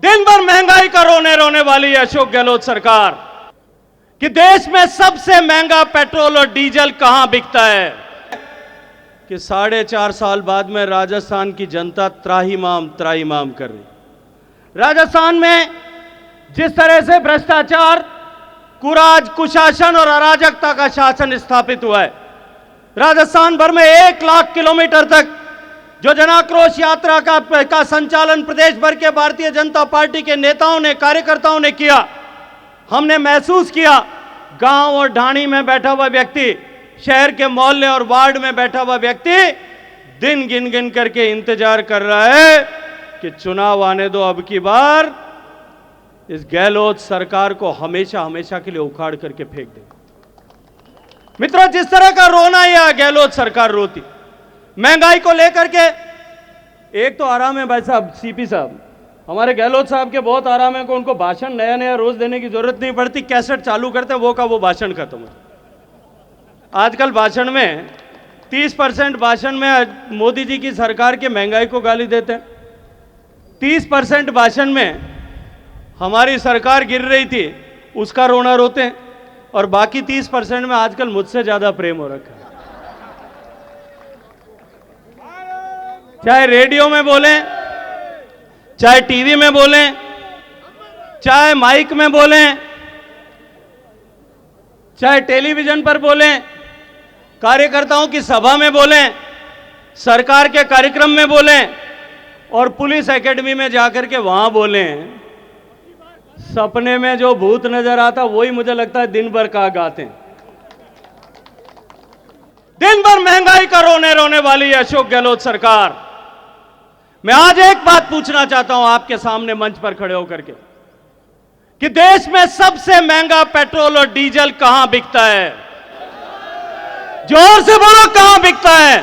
दिन भर महंगाई का रोने रोने वाली है अशोक गहलोत सरकार कि देश में सबसे महंगा पेट्रोल और डीजल कहां बिकता है कि 4.5 साल बाद में राजस्थान की जनता त्राहिमाम कर रही। राजस्थान में जिस तरह से भ्रष्टाचार, कुराज, कुशासन और अराजकता का शासन स्थापित हुआ है, राजस्थान भर में 1 लाख किलोमीटर तक जो जनाक्रोश यात्रा का संचालन प्रदेश भर के भारतीय जनता पार्टी के नेताओं ने, कार्यकर्ताओं ने किया, हमने महसूस किया। गांव और ढाणी में बैठा हुआ व्यक्ति, शहर के मोहल्ले और वार्ड में बैठा हुआ व्यक्ति दिन गिन गिन करके इंतजार कर रहा है कि चुनाव आने दो, अब की बार इस गहलोत सरकार को हमेशा हमेशा के लिए उखाड़ करके फेंक दे। मित्रों, जिस तरह का रोना यह गहलोत सरकार रोती, महंगाई को लेकर के एक तो आराम है भाई साहब, सीपी साहब हमारे गहलोत साहब के बहुत आराम है, को उनको भाषण नया नया रोज देने की जरूरत नहीं पड़ती, कैसेट चालू करते वो का वो भाषण खत्म हो। आजकल भाषण में 30% भाषण में मोदी जी की सरकार के महंगाई को गाली देते हैं, 30% भाषण में हमारी सरकार गिर रही थी उसका रोना रोते हैं, और बाकी 30% में आजकल मुझसे ज्यादा प्रेम हो रखा है। चाहे रेडियो में बोलें, चाहे टीवी में बोलें, चाहे माइक में बोलें, चाहे टेलीविजन पर बोलें, कार्यकर्ताओं की सभा में बोलें, सरकार के कार्यक्रम में बोलें और पुलिस एकेडमी में जाकर के वहां बोलें, सपने में जो भूत नजर आता वही मुझे लगता है दिन भर का गाते हैं। दिन भर महंगाई का रोने रोने वाली है अशोक गहलोत सरकार। मैं आज एक बात पूछना चाहता हूं आपके सामने मंच पर खड़े होकर के कि देश में सबसे महंगा पेट्रोल और डीजल कहां बिकता है? जोर से बोलो, कहां बिकता है?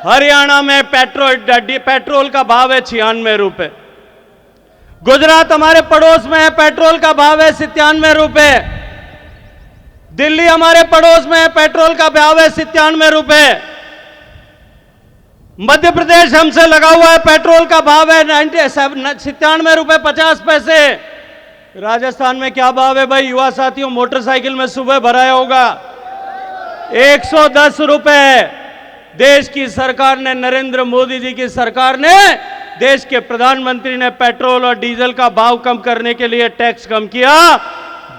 हरियाणा में पेट्रोल का भाव है 96 रुपए। गुजरात हमारे पड़ोस में है, पेट्रोल का भाव है 97 रुपए। दिल्ली हमारे पड़ोस में है, पेट्रोल का भाव है 97 रुपए। मध्य प्रदेश हमसे लगा हुआ है, पेट्रोल का भाव है 97 रुपए 50 पैसे। राजस्थान में क्या भाव है भाई युवा साथियों? मोटरसाइकिल में सुबह भराया होगा 110 रुपए। देश की सरकार ने, नरेंद्र मोदी जी की सरकार ने, देश के प्रधानमंत्री ने पेट्रोल और डीजल का भाव कम करने के लिए टैक्स कम किया।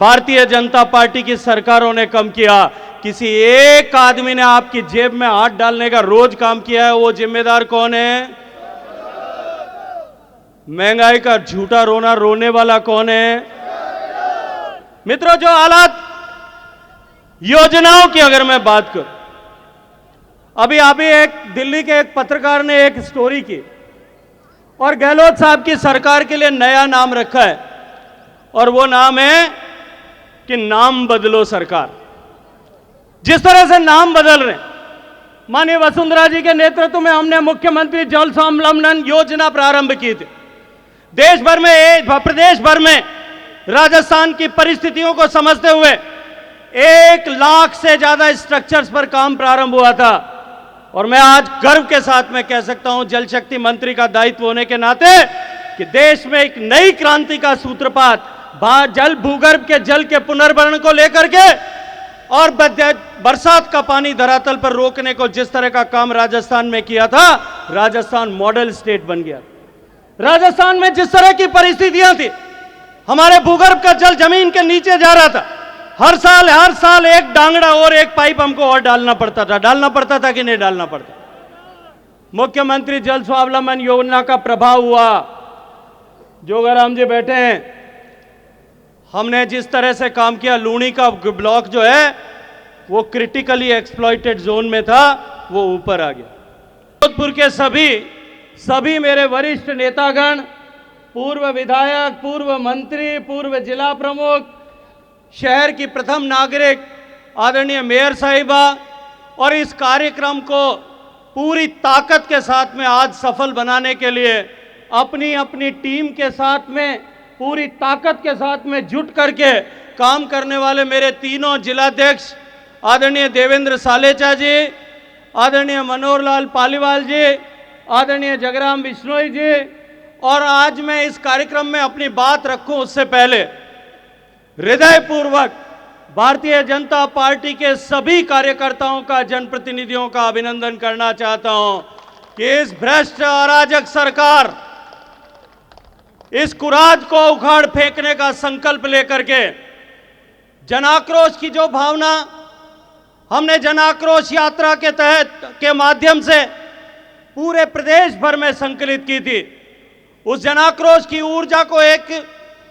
भारतीय जनता पार्टी की सरकारों ने कम किया। किसी एक आदमी ने आपकी जेब में हाथ डालने का रोज काम किया है, वो जिम्मेदार कौन है? महंगाई का झूठा रोना रोने वाला कौन है? मित्रों, जो हालात योजनाओं की अगर मैं बात करूं, अभी एक दिल्ली के एक पत्रकार ने एक स्टोरी की और गहलोत साहब की सरकार के लिए नया नाम रखा है, और वो नाम है कि नाम बदलो सरकार। जिस तरह से नाम बदल रहे, माननीय वसुंधरा जी के नेतृत्व में हमने मुख्यमंत्री जल संलग्न योजना प्रारंभ की थी। देश भर में, प्रदेश भर में राजस्थान की परिस्थितियों को समझते हुए 1 लाख से ज्यादा स्ट्रक्चर्स पर काम प्रारंभ हुआ था। और मैं आज गर्व के साथ में कह सकता हूं, जल शक्ति मंत्री का दायित्व होने के नाते, कि देश में एक नई क्रांति का सूत्रपात भूगर्भ के जल के पुनर्भरण को लेकर के और बरसात का पानी धरातल पर रोकने को जिस तरह का काम राजस्थान में किया था, राजस्थान मॉडल स्टेट बन गया। राजस्थान में जिस तरह की परिस्थितियां थी, हमारे भूगर्भ का जल जमीन के नीचे जा रहा था, हर साल एक डांगड़ा और एक पाइप हमको और डालना पड़ता था कि नहीं डालना पड़ता? मुख्यमंत्री जल स्वावलंबन योजना का प्रभाव हुआ। जोगाराम जी बैठे हैं, हमने जिस तरह से काम किया, लूणी का ब्लॉक जो है वो क्रिटिकली एक्सप्लॉइटेड जोन में था, वो ऊपर आ गया। जोधपुर के सभी मेरे वरिष्ठ नेतागण, पूर्व विधायक, पूर्व मंत्री, पूर्व जिला प्रमुख, शहर की प्रथम नागरिक आदरणीय मेयर साहिबा, और इस कार्यक्रम को पूरी ताकत के साथ में आज सफल बनाने के लिए अपनी अपनी टीम के साथ में, पूरी ताकत के साथ में जुट करके काम करने वाले मेरे तीनों जिलाध्यक्ष आदरणीय देवेंद्र सालेचा जी, आदरणीय मनोहर लाल पालीवाल जी, आदरणीय जगराम बिश्नोई जी और आज मैं इस कार्यक्रम में अपनी बात रखूं उससे पहले हृदयपूर्वक भारतीय जनता पार्टी के सभी कार्यकर्ताओं का, जनप्रतिनिधियों का अभिनंदन करना चाहता हूं कि इस भ्रष्ट अराजक सरकार इस कुराज को उखाड़ फेंकने का संकल्प लेकर के जनाक्रोश की जो भावना हमने जनाक्रोश यात्रा के तहत के माध्यम से पूरे प्रदेश भर में संकलित की थी, उस जनाक्रोश की ऊर्जा को एक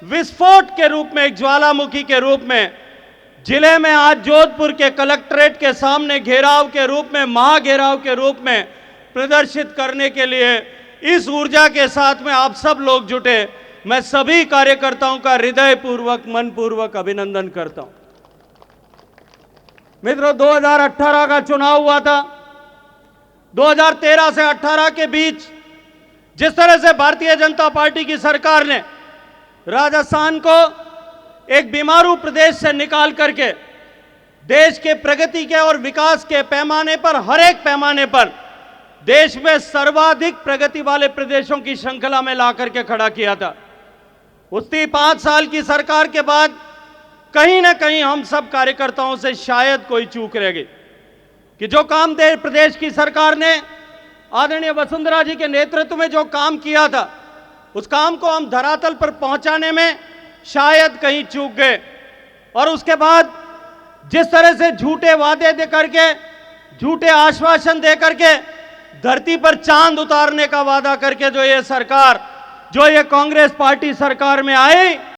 विस्फोट के रूप में, एक ज्वालामुखी के रूप में जिले में आज जोधपुर के कलेक्ट्रेट के सामने घेराव के रूप में, महाघेराव के रूप में प्रदर्शित करने के लिए इस ऊर्जा के साथ में आप सब लोग जुटे। मैं सभी कार्यकर्ताओं का हृदयपूर्वक, मनपूर्वक अभिनंदन करता हूं। मित्रों, 2018 का चुनाव हुआ था। 2013 से 18 के बीच जिस तरह से भारतीय जनता पार्टी की सरकार ने राजस्थान को एक बीमारू प्रदेश से निकाल करके देश के प्रगति के और विकास के पैमाने पर, हर एक पैमाने पर देश में सर्वाधिक प्रगति वाले प्रदेशों की श्रृंखला में ला करके खड़ा किया था। उसकी 5 साल की सरकार के बाद कहीं ना कहीं हम सब कार्यकर्ताओं से शायद कोई चूक रह गई कि जो काम प्रदेश की सरकार ने आदरणीय वसुंधरा जी के नेतृत्व में जो काम किया था, उस काम को हम धरातल पर पहुंचाने में शायद कहीं चूक गए। और उसके बाद जिस तरह से झूठे वादे दे करके, झूठे आश्वासन दे करके धरती पर चांद उतारने का वादा करके जो ये सरकार, जो ये कांग्रेस पार्टी सरकार में आई,